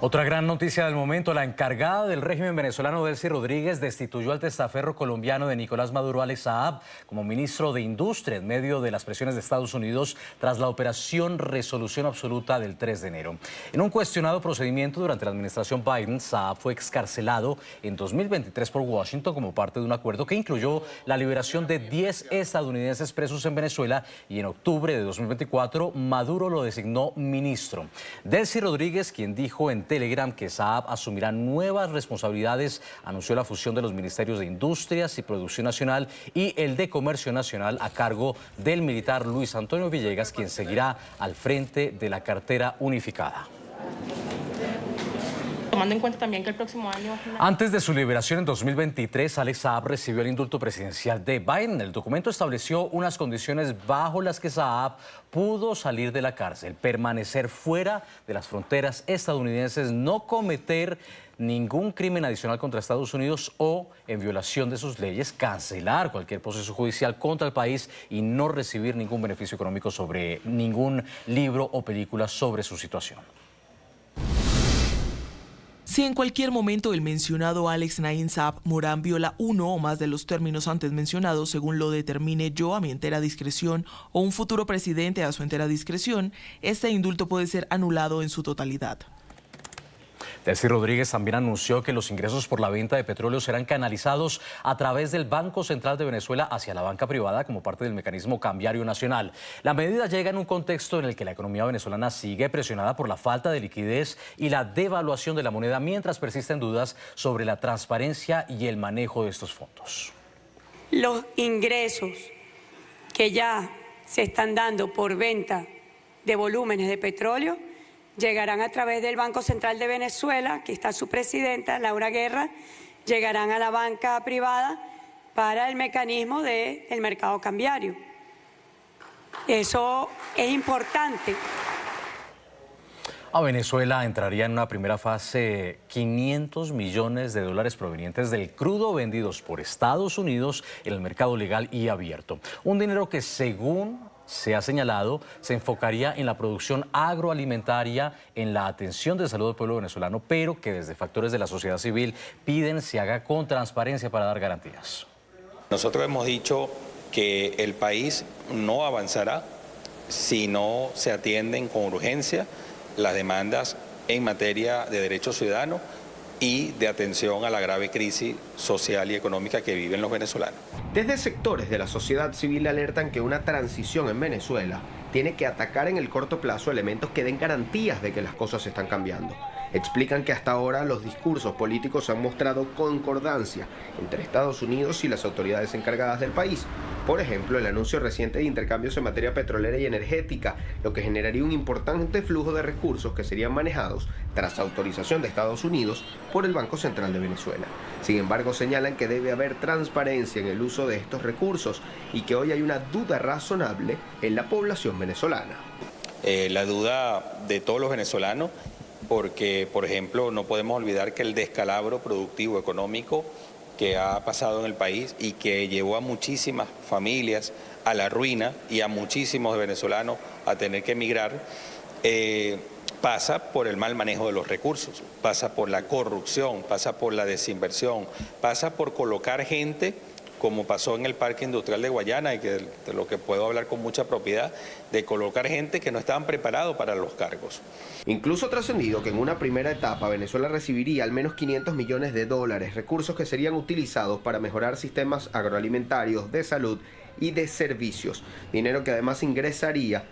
Otra gran noticia del momento: la encargada del régimen venezolano, Delcy Rodríguez, destituyó al testaferro colombiano de Nicolás Maduro, Alex Saab, como ministro de Industria en medio de las presiones de Estados Unidos tras la operación Resolución Absoluta del 3 de enero. En un cuestionado procedimiento durante la administración Biden, Saab fue excarcelado en 2023 por Washington como parte de un acuerdo que incluyó la liberación de 10 estadounidenses presos en Venezuela, y en octubre de 2024 Maduro lo designó ministro. Delcy Rodríguez, quien dijo en Telegram que Saab asumirá nuevas responsabilidades, anunció la fusión de los ministerios de Industrias y Producción Nacional y el de Comercio Nacional a cargo del militar Luis Antonio Villegas, quien seguirá al frente de la cartera unificada. Tomando en cuenta también que el próximo año... Antes de su liberación en 2023, Alex Saab recibió el indulto presidencial de Biden. El documento estableció unas condiciones bajo las que Saab pudo salir de la cárcel: permanecer fuera de las fronteras estadounidenses, no cometer ningún crimen adicional contra Estados Unidos o, en violación de sus leyes, cancelar cualquier proceso judicial contra el país y no recibir ningún beneficio económico sobre ningún libro o película sobre su situación. Si en cualquier momento el mencionado Alex Naim Saab Morán viola uno o más de los términos antes mencionados, según lo determine yo a mi entera discreción o un futuro presidente a su entera discreción, este indulto puede ser anulado en su totalidad. Delcy Rodríguez también anunció que los ingresos por la venta de petróleo serán canalizados a través del Banco Central de Venezuela hacia la banca privada como parte del mecanismo cambiario nacional. La medida llega en un contexto en el que la economía venezolana sigue presionada por la falta de liquidez y la devaluación de la moneda, mientras persisten dudas sobre la transparencia y el manejo de estos fondos. Los ingresos que ya se están dando por venta de volúmenes de petróleo llegarán a través del Banco Central de Venezuela, que está su presidenta, Laura Guerra, llegarán a la banca privada para el mecanismo del mercado cambiario. Eso es importante. A Venezuela entraría en una primera fase 500 millones de dólares provenientes del crudo vendidos por Estados Unidos en el mercado legal y abierto. Un dinero que, según se ha señalado, se enfocaría en la producción agroalimentaria, en la atención de salud del pueblo venezolano, pero que desde factores de la sociedad civil piden se haga con transparencia para dar garantías. Nosotros hemos dicho que el país no avanzará si no se atienden con urgencia las demandas en materia de derechos ciudadanos y de atención a la grave crisis social y económica que viven los venezolanos. Desde sectores de la sociedad civil alertan que una transición en Venezuela tiene que atacar en el corto plazo elementos que den garantías de que las cosas están cambiando. Explican que hasta ahora los discursos políticos han mostrado concordancia entre Estados Unidos y las autoridades encargadas del país. Por ejemplo, el anuncio reciente de intercambios en materia petrolera y energética, lo que generaría un importante flujo de recursos que serían manejados tras autorización de Estados Unidos por el Banco Central de Venezuela. Sin embargo, señalan que debe haber transparencia en el uso de estos recursos y que hoy hay una duda razonable en la población venezolana. La duda de todos los venezolanos, porque, por ejemplo, no podemos olvidar que el descalabro productivo económico que ha pasado en el país y que llevó a muchísimas familias a la ruina y a muchísimos venezolanos a tener que emigrar, pasa por el mal manejo de los recursos, pasa por la corrupción, pasa por la desinversión, pasa por colocar gente, como pasó en el Parque Industrial de Guayana, y que de lo que puedo hablar con mucha propiedad, de colocar gente que no estaban preparados para los cargos. Incluso ha trascendido que en una primera etapa Venezuela recibiría al menos 500 millones de dólares, recursos que serían utilizados para mejorar sistemas agroalimentarios, de salud y de servicios. Dinero que además ingresaría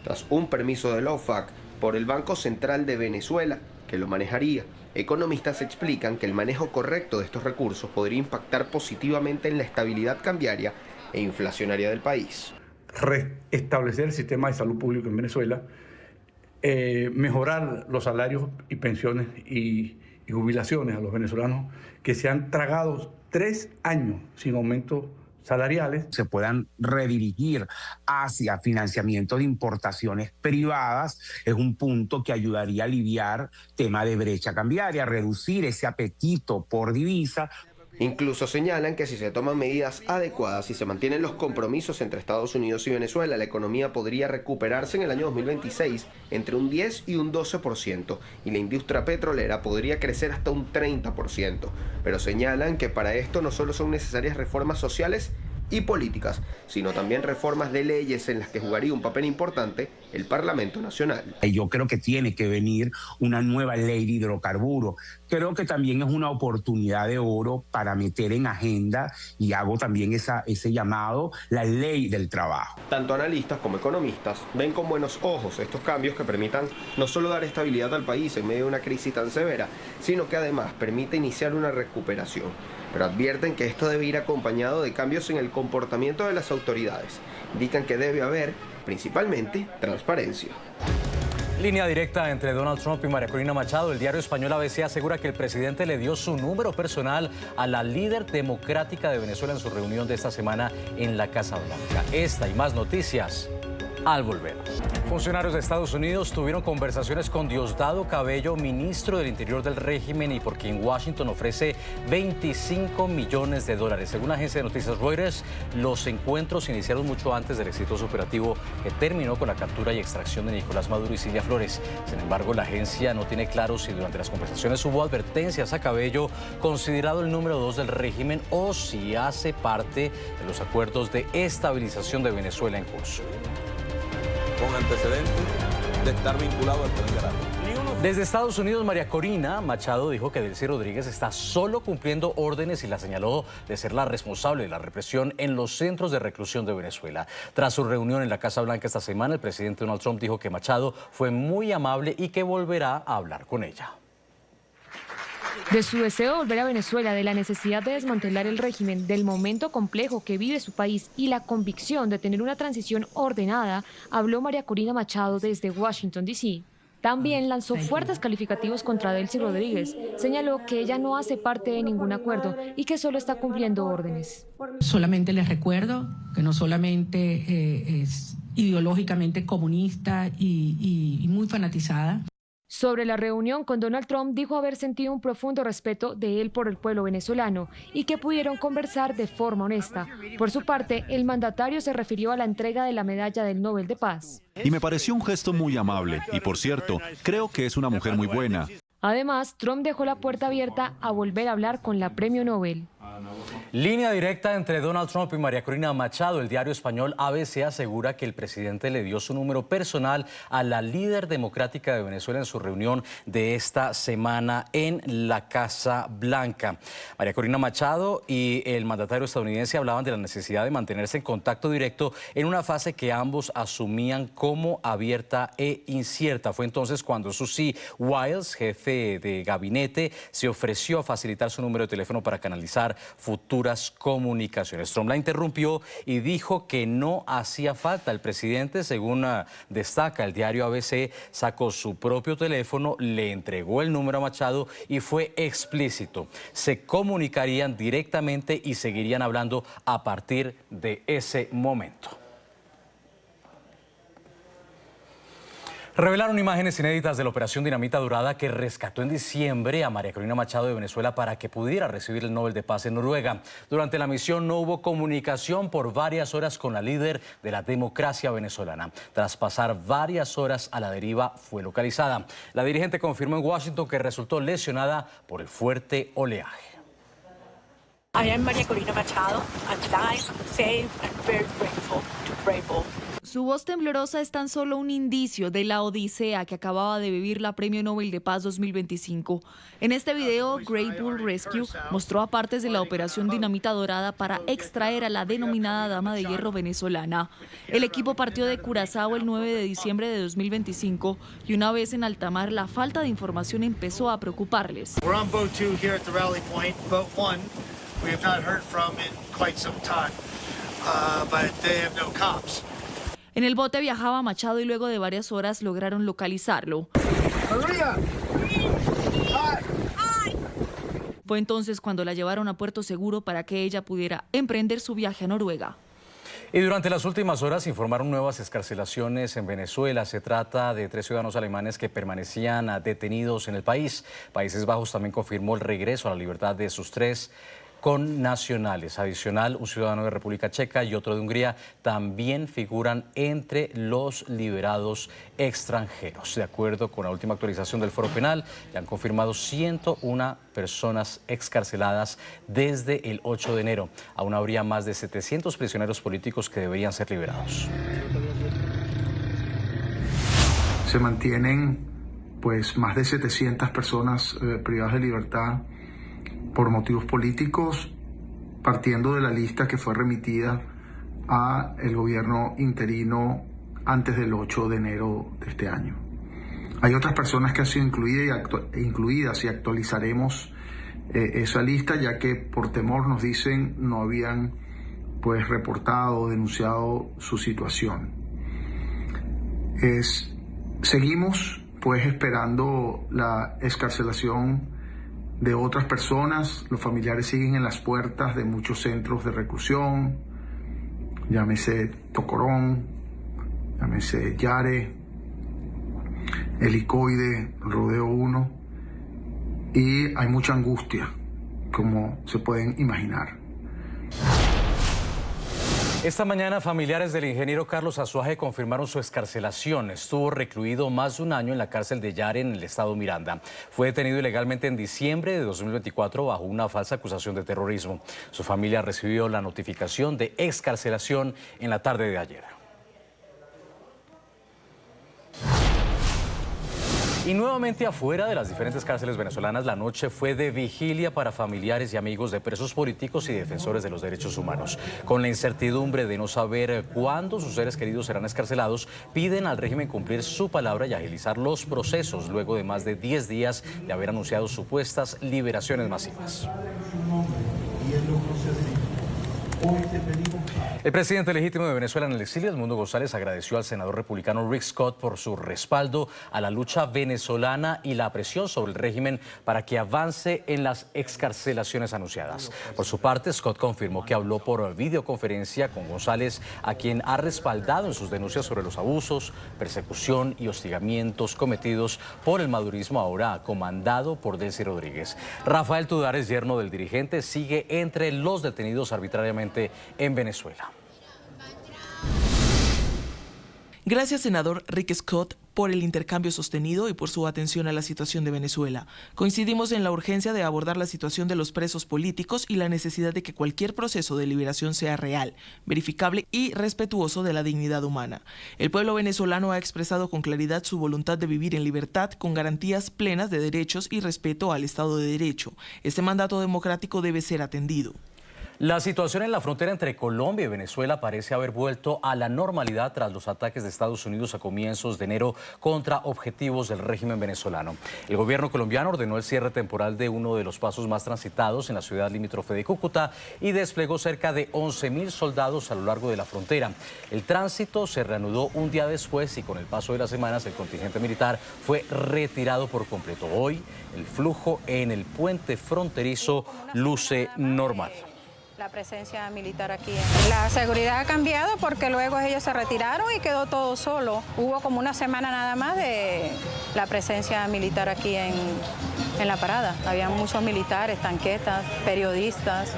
tras un permiso de la OFAC por el Banco Central de Venezuela, que lo manejaría. Economistas explican que el manejo correcto de estos recursos podría impactar positivamente en la estabilidad cambiaria e inflacionaria del país. Restablecer el sistema de salud público en Venezuela, mejorar los salarios y pensiones y jubilaciones a los venezolanos que se han tragado 3 años sin aumento salariales. Se puedan redirigir hacia financiamiento de importaciones privadas, es un punto que ayudaría a aliviar tema de brecha cambiaria, reducir ese apetito por divisa. Incluso señalan que si se toman medidas adecuadas y se mantienen los compromisos entre Estados Unidos y Venezuela, la economía podría recuperarse en el año 2026 entre un 10 y un 12%, y la industria petrolera podría crecer hasta un 30%. Pero señalan que para esto no solo son necesarias reformas sociales y políticas, sino también reformas de leyes en las que jugaría un papel importante el Parlamento Nacional. Yo creo que tiene que venir una nueva ley de hidrocarburos. Creo que también es una oportunidad de oro para meter en agenda, y hago también ese llamado, la ley del trabajo. Tanto analistas como economistas ven con buenos ojos estos cambios que permitan no solo dar estabilidad al país en medio de una crisis tan severa, sino que además permite iniciar una recuperación. Pero advierten que esto debe ir acompañado de cambios en el comportamiento de las autoridades. Indican que debe haber, principalmente, transparencia. Línea directa entre Donald Trump y María Corina Machado. El diario español ABC asegura que el presidente le dio su número personal a la líder democrática de Venezuela en su reunión de esta semana en la Casa Blanca. Esta y más noticias al volver. Funcionarios de Estados Unidos tuvieron conversaciones con Diosdado Cabello, ministro del Interior del régimen, y por quien Washington ofrece $25 millones. Según la agencia de noticias Reuters, los encuentros iniciaron mucho antes del exitoso operativo que terminó con la captura y extracción de Nicolás Maduro y Cilia Flores. Sin embargo, la agencia no tiene claro si durante las conversaciones hubo advertencias a Cabello, considerado el número 2 del régimen, o si hace parte de los acuerdos de estabilización de Venezuela en curso. Con antecedentes de estar vinculado al Tren Grande. Desde Estados Unidos, María Corina Machado dijo que Delcy Rodríguez está solo cumpliendo órdenes y la señaló de ser la responsable de la represión en los centros de reclusión de Venezuela. Tras su reunión en la Casa Blanca esta semana, el presidente Donald Trump dijo que Machado fue muy amable y que volverá a hablar con ella. De su deseo de volver a Venezuela, de la necesidad de desmantelar el régimen, del momento complejo que vive su país y la convicción de tener una transición ordenada, habló María Corina Machado desde Washington, D.C. También lanzó fuertes calificativos contra Delcy Rodríguez. Señaló que ella no hace parte de ningún acuerdo y que solo está cumpliendo órdenes. Solamente les recuerdo que no solamente es ideológicamente comunista y muy fanatizada. Sobre la reunión con Donald Trump, dijo haber sentido un profundo respeto de él por el pueblo venezolano y que pudieron conversar de forma honesta. Por su parte, el mandatario se refirió a la entrega de la Medalla del Nobel de Paz. Y me pareció un gesto muy amable y, por cierto, creo que es una mujer muy buena. Además, Trump dejó la puerta abierta a volver a hablar con la Premio Nobel. Línea directa entre Donald Trump y María Corina Machado. El diario español ABC asegura que el presidente le dio su número personal a la líder democrática de Venezuela en su reunión de esta semana en la Casa Blanca. María Corina Machado y el mandatario estadounidense hablaban de la necesidad de mantenerse en contacto directo en una fase que ambos asumían como abierta e incierta. Fue entonces cuando Susie Wiles, jefe de gabinete, se ofreció a facilitar su número de teléfono para canalizar futuras comunicaciones. Trump la interrumpió y dijo que no hacía falta. El presidente, según destaca el diario ABC, sacó su propio teléfono, le entregó el número a Machado y fue explícito. Se comunicarían directamente y seguirían hablando a partir de ese momento. Revelaron imágenes inéditas de la Operación Dinamita Dorada que rescató en diciembre a María Corina Machado de Venezuela para que pudiera recibir el Nobel de Paz en Noruega. Durante la misión no hubo comunicación por varias horas con la líder de la democracia venezolana. Tras pasar varias horas a la deriva, fue localizada. La dirigente confirmó en Washington que resultó lesionada por el fuerte oleaje. I am María Corina Machado, alive, safe, and very grateful to Brave Bull. Su voz temblorosa es tan solo un indicio de la odisea que acababa de vivir la Premio Nobel de Paz 2025. En este video, Great Bull Rescue mostró a partes de la Operación Dinamita Dorada para extraer a la denominada Dama de Hierro venezolana. El equipo partió de Curazao el 9 de diciembre de 2025 y una vez en alta mar, la falta de información empezó a preocuparles. We're on boat 2 here at the rally point. Boat 1 we have not heard from in quite some time, but they have no comms. En el bote viajaba Machado y luego de varias horas lograron localizarlo. Fue entonces cuando la llevaron a puerto seguro para que ella pudiera emprender su viaje a Noruega. Y durante las últimas horas informaron nuevas excarcelaciones en Venezuela. Se trata de 3 ciudadanos alemanes que permanecían detenidos en el país. Países Bajos también confirmó el regreso a la libertad de sus 3 con nacionales. Adicional, un ciudadano de República Checa y otro de Hungría también figuran entre los liberados extranjeros. De acuerdo con la última actualización del Foro Penal, ya han confirmado 101 personas excarceladas desde el 8 de enero. Aún habría más de 700 prisioneros políticos que deberían ser liberados. Se mantienen pues más de 700 personas privadas de libertad por motivos políticos, partiendo de la lista que fue remitida a el gobierno interino antes del 8 de enero de este año. Hay otras personas que han sido incluidas y actualizaremos esa lista, ya que por temor, nos dicen, no habían pues reportado o denunciado su situación. Seguimos pues esperando la excarcelación de otras personas. Los familiares siguen en las puertas de muchos centros de reclusión, llámese Tocorón, llámese Yare, Helicoide, Rodeo 1, y hay mucha angustia, como se pueden imaginar. Esta mañana, familiares del ingeniero Carlos Azuaje confirmaron su excarcelación. Estuvo recluido más de un año en la cárcel de Yare, en el estado Miranda. Fue detenido ilegalmente en diciembre de 2024 bajo una falsa acusación de terrorismo. Su familia recibió la notificación de excarcelación en la tarde de ayer. Y nuevamente afuera de las diferentes cárceles venezolanas, la noche fue de vigilia para familiares y amigos de presos políticos y defensores de los derechos humanos. Con la incertidumbre de no saber cuándo sus seres queridos serán excarcelados, piden al régimen cumplir su palabra y agilizar los procesos luego de más de 10 días de haber anunciado supuestas liberaciones masivas. El presidente legítimo de Venezuela en el exilio, Edmundo González, agradeció al senador republicano Rick Scott por su respaldo a la lucha venezolana y la presión sobre el régimen para que avance en las excarcelaciones anunciadas. Por su parte, Scott confirmó que habló por videoconferencia con González, a quien ha respaldado en sus denuncias sobre los abusos, persecución y hostigamientos cometidos por el madurismo ahora comandado por Delcy Rodríguez. Rafael Tudares, yerno del dirigente, sigue entre los detenidos arbitrariamente en Venezuela. Gracias, senador Rick Scott, por el intercambio sostenido y por su atención a la situación de Venezuela. Coincidimos en la urgencia de abordar la situación de los presos políticos y la necesidad de que cualquier proceso de liberación sea real, verificable y respetuoso de la dignidad humana. El pueblo venezolano ha expresado con claridad su voluntad de vivir en libertad, con garantías plenas de derechos y respeto al Estado de Derecho. Este mandato democrático debe ser atendido. La situación en la frontera entre Colombia y Venezuela parece haber vuelto a la normalidad tras los ataques de Estados Unidos a comienzos de enero contra objetivos del régimen venezolano. El gobierno colombiano ordenó el cierre temporal de uno de los pasos más transitados en la ciudad limítrofe de Cúcuta y desplegó cerca de 11.000 soldados a lo largo de la frontera. El tránsito se reanudó un día después y con el paso de las semanas el contingente militar fue retirado por completo. Hoy el flujo en el puente fronterizo luce normal. La presencia militar aquí. La seguridad ha cambiado porque luego ellos se retiraron y quedó todo solo. Hubo como una semana nada más de la presencia militar aquí en la parada. Había muchos militares, tanquetas, periodistas.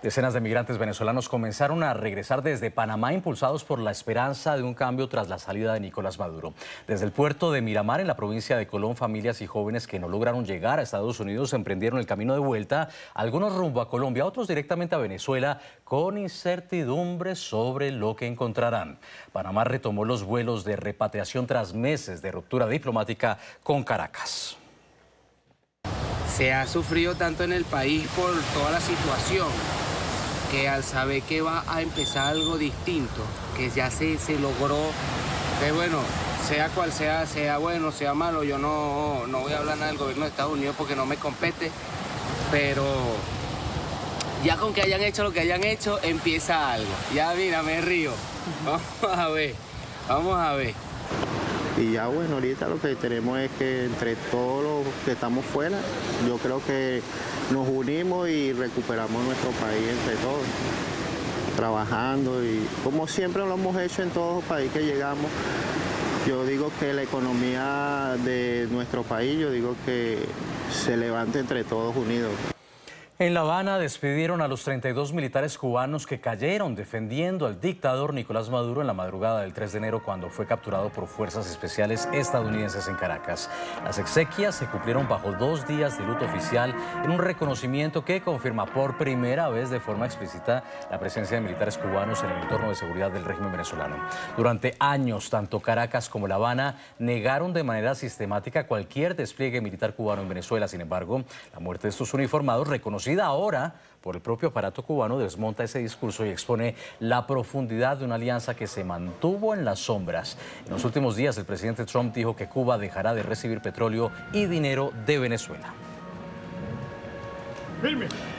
Decenas de migrantes venezolanos comenzaron a regresar desde Panamá impulsados por la esperanza de un cambio tras la salida de Nicolás Maduro. Desde el puerto de Miramar, en la provincia de Colón, familias y jóvenes que no lograron llegar a Estados Unidos emprendieron el camino de vuelta, algunos rumbo a Colombia, otros directamente a Venezuela, con incertidumbre sobre lo que encontrarán. Panamá retomó los vuelos de repatriación tras meses de ruptura diplomática con Caracas. Se ha sufrido tanto en el país por toda la situación, que al saber que va a empezar algo distinto, que ya se logró, que bueno, sea cual sea, sea bueno, sea malo, yo no voy a hablar nada del gobierno de Estados Unidos porque no me compete, pero ya con que hayan hecho lo que hayan hecho, empieza algo. Ya mira, me río. Vamos a ver. Y ya bueno, ahorita lo que tenemos es que entre todos los que estamos fuera, yo creo que nos unimos y recuperamos nuestro país entre todos, trabajando y como siempre lo hemos hecho en todos los países que llegamos. Yo digo que la economía de nuestro país, yo digo que se levanta entre todos unidos. En La Habana despidieron a los 32 militares cubanos que cayeron defendiendo al dictador Nicolás Maduro en la madrugada del 3 de enero cuando fue capturado por fuerzas especiales estadounidenses en Caracas. Las exequias se cumplieron bajo 2 días de luto oficial en un reconocimiento que confirma por primera vez de forma explícita la presencia de militares cubanos en el entorno de seguridad del régimen venezolano. Durante años, tanto Caracas como La Habana negaron de manera sistemática cualquier despliegue militar cubano en Venezuela. Sin embargo, la muerte de estos uniformados reconocida ahora por el propio aparato cubano desmonta ese discurso y expone la profundidad de una alianza que se mantuvo en las sombras. En los últimos días, el presidente Trump dijo que Cuba dejará de recibir petróleo y dinero de Venezuela.